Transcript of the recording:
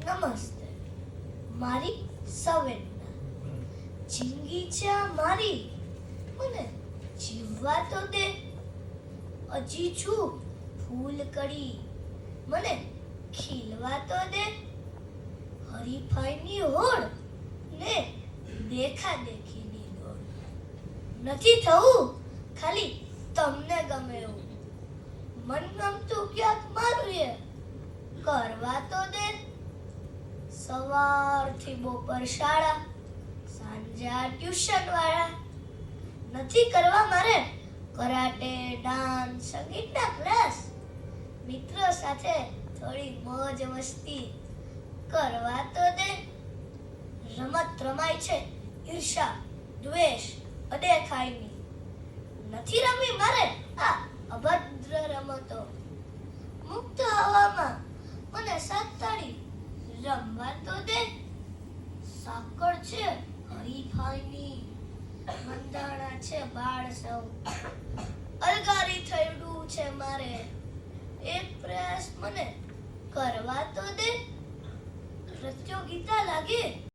નમસ્તે. મારી સંવેદના. જિંદગી છે મારી, મને જીવવા તો દે. હજી છું ફૂલ કડી, મને ખીલવા તો દે. હરીફાઈની હોડ ને દેખા દેખીની દોડ. નથી થવું ખાલી તમને ગમે એવું. મન ગમતું ક્યાંક મારું એ કરવા તો દે. સવારથી બપોર શાળા, સાંજે ટ્યુશન વાળા. નથી કરવા મારે કરાટે, ડાન્સ, સંગીતના ક્લાસ. મિત્રો સાથે થોડી મોજ મસ્તી કરવા તો દે. રમત રમાય છે ઈર્ષા, દ્વેષ, અદેખાઈની. નથી રમી મારે આ અભદ્ર રમતો. મુક્ત હવામાં મને સાતાડી રમવા તો દે. સાકળ છે હરીફાઈની, મંદાણા છે બાળ સૌ. અલગારી થયું છે મારે, એક પ્રયાસ મને કરવા તો દે. પ્રતિયોગિતા લાગે